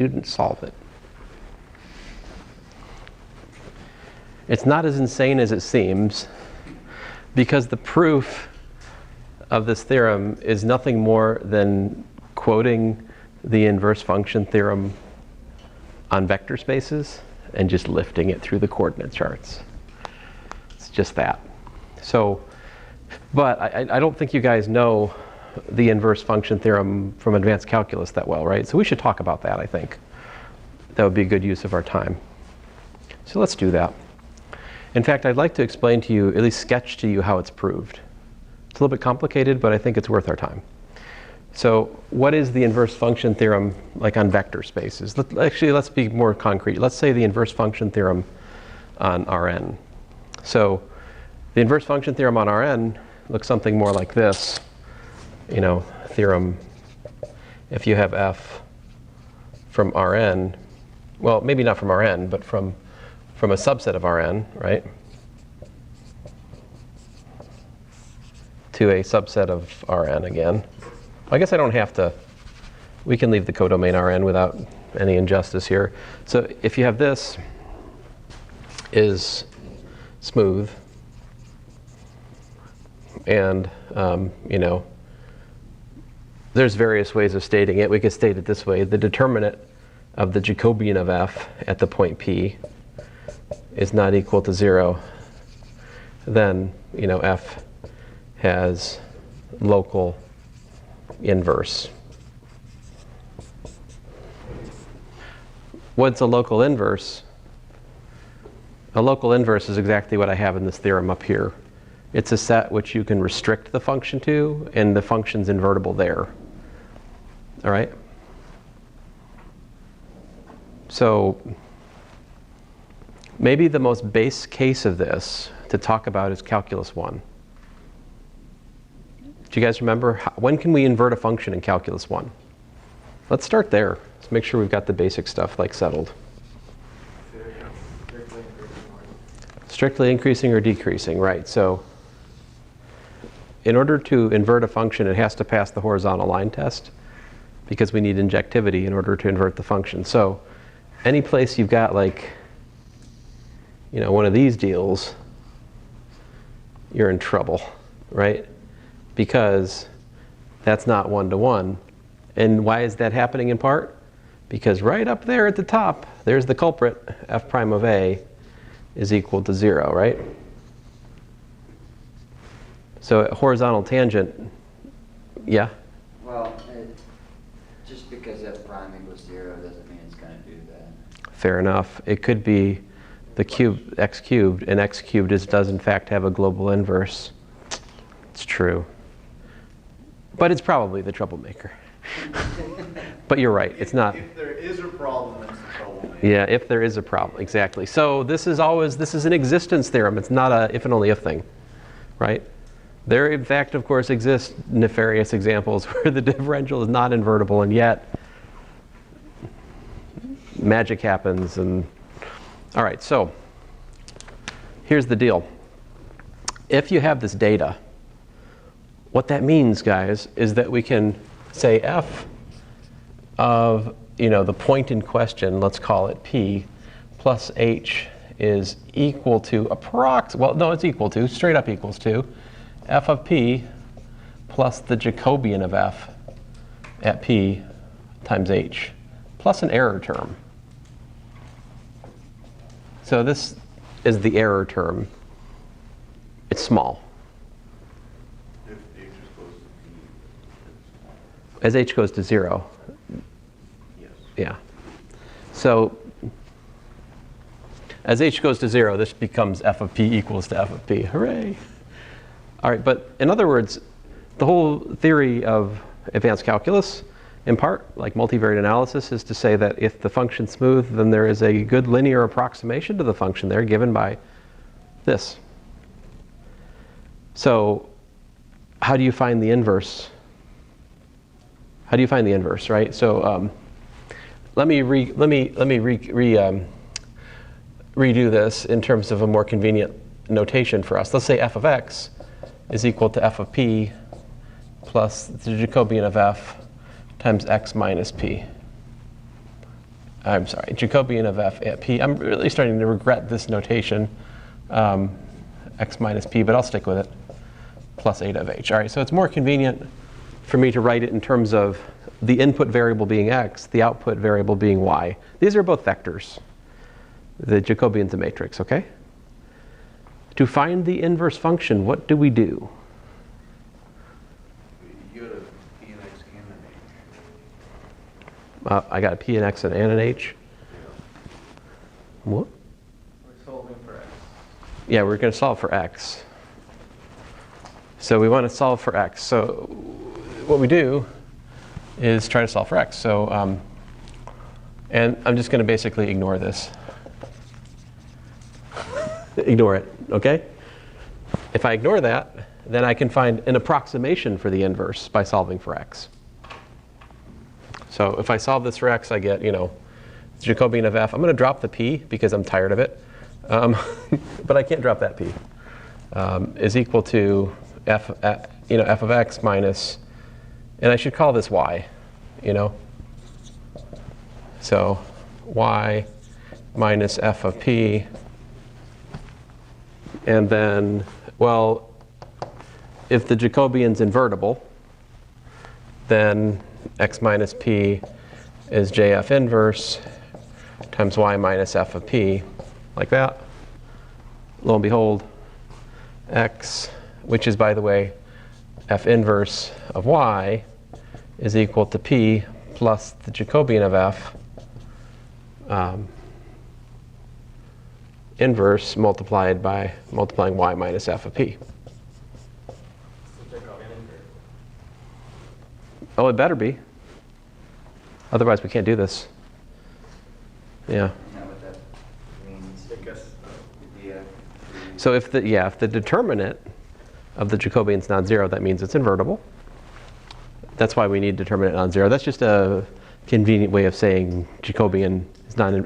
students solve it. It's not as insane as it seems, because the proof of this theorem is nothing more than quoting the inverse function theorem on vector spaces and just lifting it through the coordinate charts. It's just that. So, but I don't think you guys know the inverse function theorem from advanced calculus that well, right? So we should talk about that, I think. That would be a good use of our time. So let's do that. In fact, I'd like to explain to you, at least sketch to you how it's proved. It's a little bit complicated, but I think it's worth our time. So what is the inverse function theorem like on vector spaces? Actually, let's be more concrete. Let's say the inverse function theorem on Rn. So the inverse function theorem on Rn looks something more like this. You know, theorem, if you have f from Rn, well, maybe not from Rn, but from a subset of Rn, right, to a subset of Rn again. I guess I don't have to, we can leave the codomain Rn without any injustice here. So if you have this is smooth, and you know, there's various ways of stating it. We could state it this way: the determinant of the Jacobian of f at the point P is not equal to 0, then, you know, f has local inverse. What's a local inverse? A local inverse is exactly what I have in this theorem up here. It's a set which you can restrict the function to, and the function's invertible there. All right? So maybe the most base case of this to talk about is calculus 1. Do you guys remember? When can we invert a function in calculus 1? Let's start there. Let's make sure we've got the basic stuff like settled. Strictly increasing or decreasing, right. So in order to invert a function, it has to pass the horizontal line test, because we need injectivity in order to invert the function. So any place you've got, like, you know, one of these deals, you're in trouble, right? Because that's not one-to-one. And why is that happening in part? Because right up there at the top, there's the culprit, f prime of a is equal to 0, right? So a horizontal tangent, yeah? Well, just because f prime equals 0 doesn't mean it's going to do that. Fair enough. It could be the cube, x cubed, and x cubed does in fact have a global inverse. It's true. But it's probably the troublemaker. But you're right, it's not. If there is a problem, it's the troublemaker. Yeah, if there is a problem, exactly. So this is an existence theorem. It's not a if and only if thing, right? There, in fact, of course, exist nefarious examples where the differential is not invertible, and yet magic happens. And all right, so here's the deal. If you have this data, what that means, guys, is that we can say f of, you know, the point in question, let's call it P, plus h is equal to it's equal to, straight up equals to, f of P plus the Jacobian of f at P times h, plus an error term. So this is the error term. It's small. If h is close to p, As h goes to 0. yes. Yeah. So as h goes to 0, this becomes f of p equals to f of p. Hooray! All right, but in other words, the whole theory of advanced calculus, in part, like multivariate analysis, is to say that if the function's smooth, then there is a good linear approximation to the function there given by this. So how do you find the inverse? How do you find the inverse, right? So let me redo this in terms of a more convenient notation for us. Let's say f of x is equal to f of p plus the Jacobian of f times x minus p. I'm sorry, Jacobian of f at p. I'm really starting to regret this notation, x minus p, but I'll stick with it, plus eta of h. All right, so it's more convenient for me to write it in terms of the input variable being x, the output variable being y. These are both vectors. The Jacobian's a matrix, okay? To find the inverse function, what do we do? You got a P and X and an H. I got a p and x and an h. What? We're solving for x. Yeah, we're going to solve for x. So we want to solve for x. So what we do is try to solve for x. So, and I'm just going to basically ignore this. Ignore it, okay? If I ignore that, then I can find an approximation for the inverse by solving for x. So if I solve this for x, I get, Jacobian of f. I'm going to drop the p because I'm tired of it. But I can't drop that p. Is equal to f of x minus, and I should call this y, So y minus f of p. And then, well, if the Jacobian's invertible, then x minus p is jf inverse times y minus f of p, like that. Lo and behold, x, which is, by the way, f inverse of y, is equal to p plus the Jacobian of f inverse multiplied by multiplying y minus f of p. Oh, it better be. Otherwise, we can't do this. Yeah. Is that what that means? I guess. Yeah. So if the determinant of the Jacobian's non-zero, that means it's invertible. That's why we need determinant non-zero. That's just a convenient way of saying Jacobian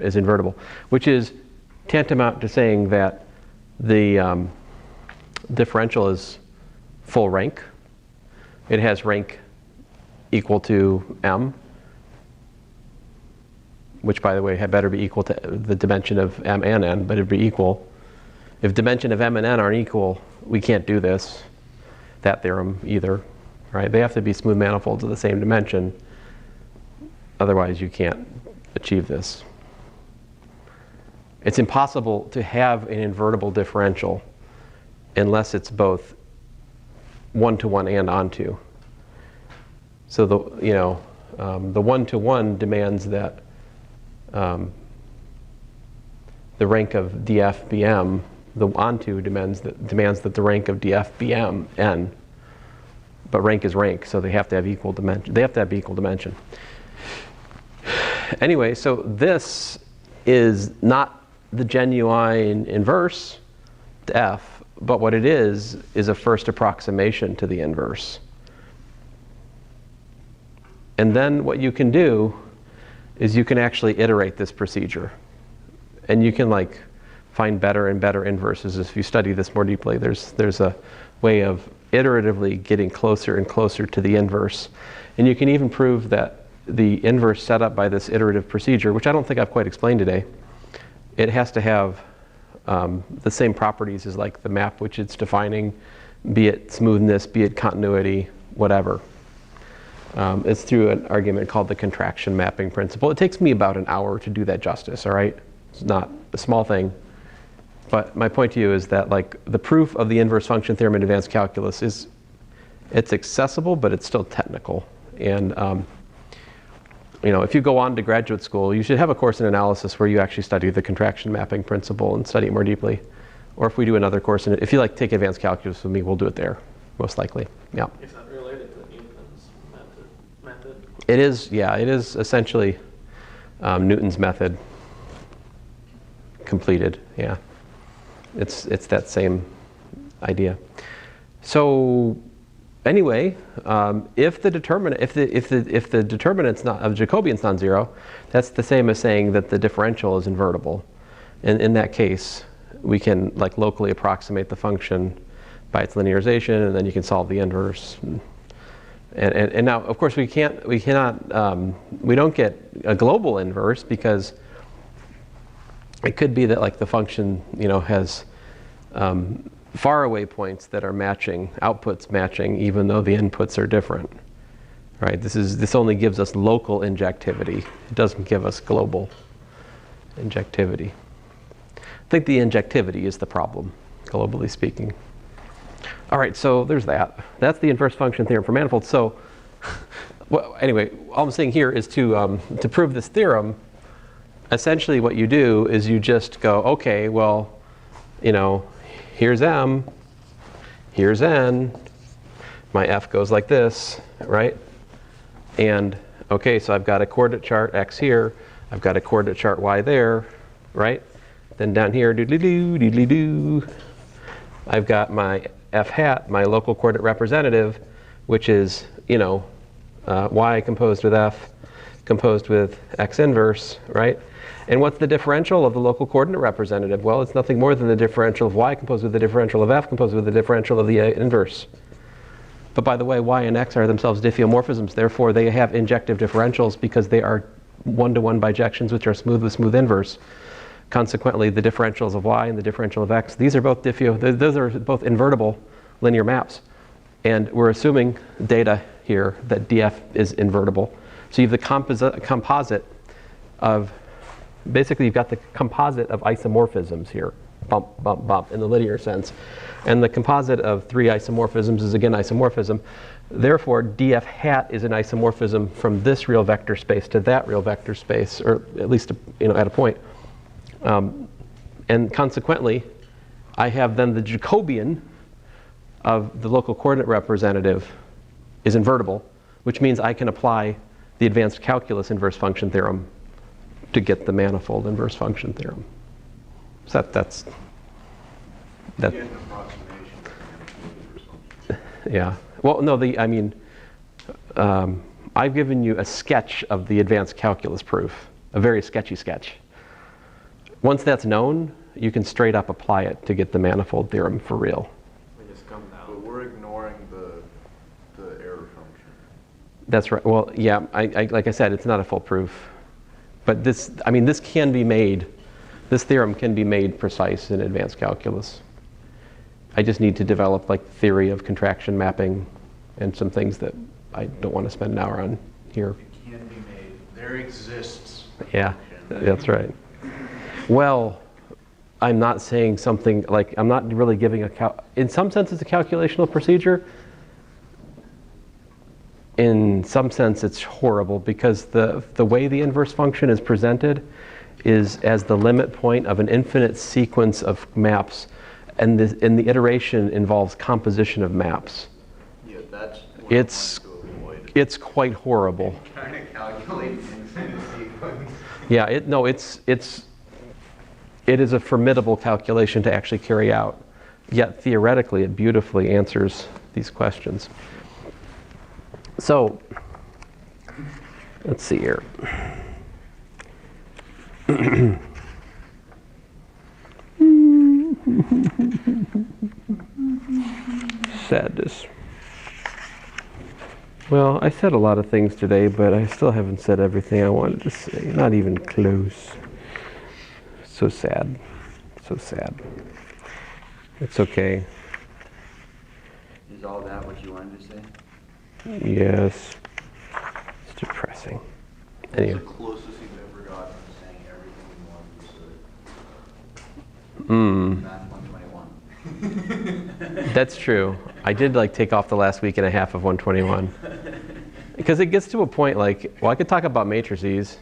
is invertible, which is tantamount to saying that the differential is full rank. It has rank equal to m, which, by the way, had better be equal to the dimension of m and n, but it'd be equal. If dimension of m and n aren't equal, we can't do that theorem either, right? They have to be smooth manifolds of the same dimension. Otherwise, you can't achieve this. It's impossible to have an invertible differential unless it's both one-to-one and onto. So the one-to-one demands that the rank of df be m. The onto demands that the rank of df be m n. But rank is rank, so they have to have equal dimension. They have to have equal dimension. Anyway, so this is not the genuine inverse to f, but what it is a first approximation to the inverse. And then what you can do is you can actually iterate this procedure. And you can find better and better inverses if you study this more deeply. There's a way of iteratively getting closer and closer to the inverse. And you can even prove that the inverse set up by this iterative procedure, which I don't think I've quite explained today, it has to have the same properties as the map which it's defining, be it smoothness, be it continuity, whatever. It's through an argument called the contraction mapping principle. It takes me about an hour to do that justice, all right? It's not a small thing. But my point to you is that the proof of the inverse function theorem in advanced calculus it's accessible, but it's still technical. And if you go on to graduate school, you should have a course in analysis where you actually study the contraction mapping principle and study it more deeply. Or if we do another course, if you take advanced calculus with me, we'll do it there, most likely. Yeah. It's not related to Newton's method. It is, yeah, it is essentially Newton's method completed, yeah. It's that same idea. So anyway, if the determinant's not of Jacobian's non-zero, that's the same as saying that the differential is invertible. And in that case, we can locally approximate the function by its linearization, and then you can solve the inverse. And now, of course, we don't get a global inverse because it could be that like the function, has faraway points that are matching, outputs matching, even though the inputs are different, right? This only gives us local injectivity. It doesn't give us global injectivity. I think the injectivity is the problem, globally speaking. All right, so there's that. That's the inverse function theorem for manifolds. So, well, anyway, all I'm saying here is to prove this theorem. Essentially, what you do is you just go, okay, well, here's M, here's N. My F goes like this, right? And okay, so I've got a coordinate chart X here. I've got a coordinate chart Y there, right? Then down here, doodly-doo, doodly-doo. I've got my F hat, my local coordinate representative, which is, Y composed with F, composed with X inverse, right? And what's the differential of the local coordinate representative? Well, it's nothing more than the differential of Y composed with the differential of F composed with the differential of the inverse. But by the way, Y and X are themselves diffeomorphisms. Therefore, they have injective differentials because they are one-to-one bijections which are smooth with smooth inverse. Consequently, the differentials of Y and the differential of X, those are both invertible linear maps. And we're assuming data here that DF is invertible. So you have the composite of, basically you've got the composite of isomorphisms here, bump, bump, bump, in the linear sense. And the composite of three isomorphisms is again isomorphism. Therefore, DF hat is an isomorphism from this real vector space to that real vector space, or at least at a point. And consequently, I have then the Jacobian of the local coordinate representative is invertible, which means I can apply the advanced calculus inverse function theorem to get the manifold inverse function theorem. So that's You get an approximation or something. yeah. Well, no, I've given you a sketch of the advanced calculus proof, a very sketchy sketch. Once that's known, you can straight up apply it to get the manifold theorem for real. We just come down. But we're ignoring the error function. That's right. Well, yeah, like I said, it's not a full proof. But this can be made, this theorem can be made precise in advanced calculus. I just need to develop like theory of contraction mapping and some things that I don't want to spend an hour on here. It can be made. There exists. Yeah, that's right. Well, I'm not saying something like, I'm not really giving in some sense it's a calculational procedure. In some sense it's horrible because the way the inverse function is presented is as the limit point of an infinite sequence of maps, and the iteration involves composition of maps. Yeah, that's what It's I want to avoid. It's quite horrible. Trying to calculate infinite sequence. Yeah, it is a formidable calculation to actually carry out. Yet theoretically, it beautifully answers these questions. So, let's see here. Sadness. Well, I said a lot of things today, but I still haven't said everything I wanted to say. Not even close. So sad. So sad. It's okay. Is all that what you wanted to say? Yes. It's depressing. It's Anyway. the closest you've ever gotten to saying everything you wanted to say. Math 121. That's true. I did take off the last week and a half of 121. Because it gets to a point I could talk about matrices.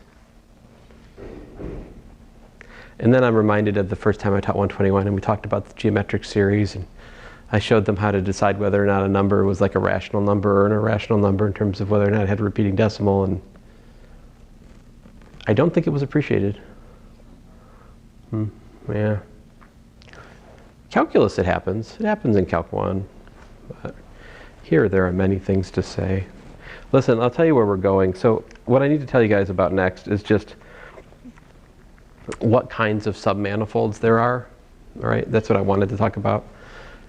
And then I'm reminded of the first time I taught 121 and we talked about the geometric series, and I showed them how to decide whether or not a number was like a rational number or an irrational number in terms of whether or not it had a repeating decimal, and I don't think it was appreciated. Yeah. Calculus, it happens. It happens in Calc 1. But here there are many things to say. Listen, I'll tell you where we're going. So what I need to tell you guys about next is just what kinds of submanifolds there are. All right, that's what I wanted to talk about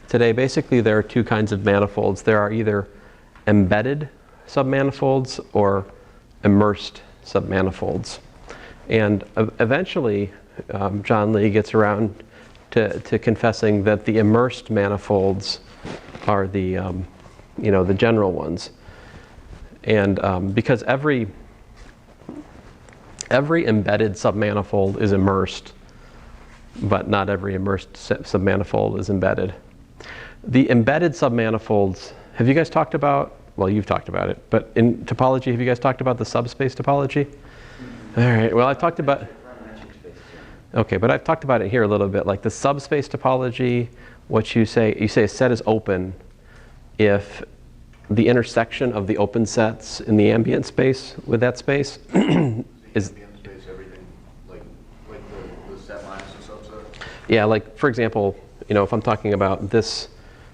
today. Basically, there are two kinds of manifolds. There are either embedded submanifolds or immersed submanifolds. And eventually, John Lee gets around to confessing that the immersed manifolds are the general ones. And because every embedded submanifold is immersed, but not every immersed submanifold is embedded. The embedded submanifolds, have you guys talked about, well, you've talked about it, but in topology, have you guys talked about the subspace topology? All right, well, I've talked about, okay, but I've talked about it here a little bit, like the subspace topology, what you say a set is open if the intersection of the open sets in the ambient space with that space is... Ambient space, everything, like the set minus a subset? Yeah, like, for example, if I'm talking about this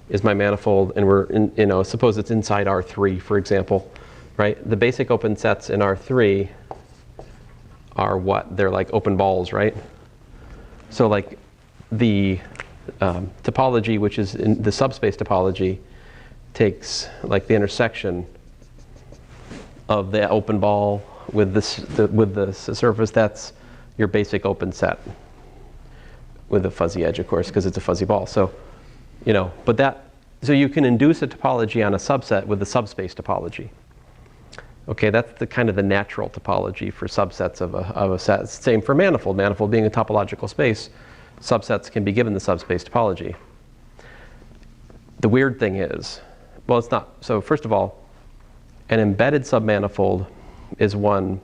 is my manifold and we're in, suppose it's inside R3, for example, right? The basic open sets in R3 are what? They're like open balls, right? So like the topology, which is in the subspace topology, takes like the intersection of the open ball with the surface. That's your basic open set with a fuzzy edge, of course, because it's a fuzzy ball. So, so you can induce a topology on a subset with the subspace topology. Okay, that's the kind of the natural topology for subsets of a set. Same for manifold. Manifold being a topological space, subsets can be given the subspace topology. The weird thing is, well, it's not. So first of all, an embedded submanifold is one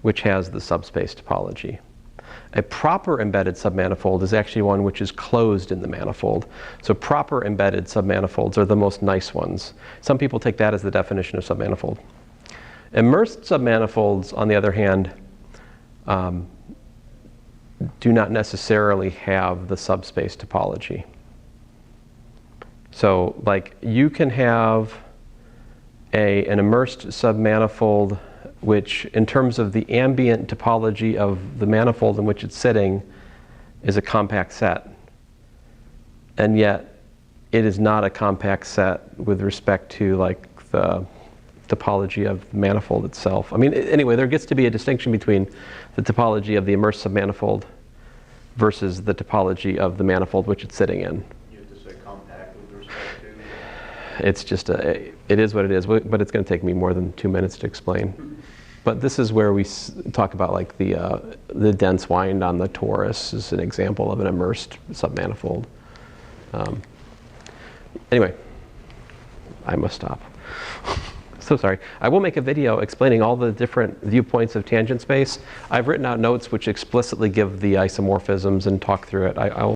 which has the subspace topology. A proper embedded submanifold is actually one which is closed in the manifold. So proper embedded submanifolds are the most nice ones. Some people take that as the definition of submanifold. Immersed submanifolds, on the other hand, do not necessarily have the subspace topology. So, like, you can have an immersed submanifold which, in terms of the ambient topology of the manifold in which it's sitting, is a compact set. And yet, it is not a compact set with respect to, like, the topology of the manifold itself. I mean, anyway, there gets to be a distinction between the topology of the immersed submanifold versus the topology of the manifold which it's sitting in. You have to say compact with respect to? It's just it is what it is, but it's going to take me more than 2 minutes to explain. But this is where we talk about like the dense wind on the torus is an example of an immersed submanifold. Anyway, I must stop. So sorry. I will make a video explaining all the different viewpoints of tangent space. I've written out notes which explicitly give the isomorphisms and talk through it. I'll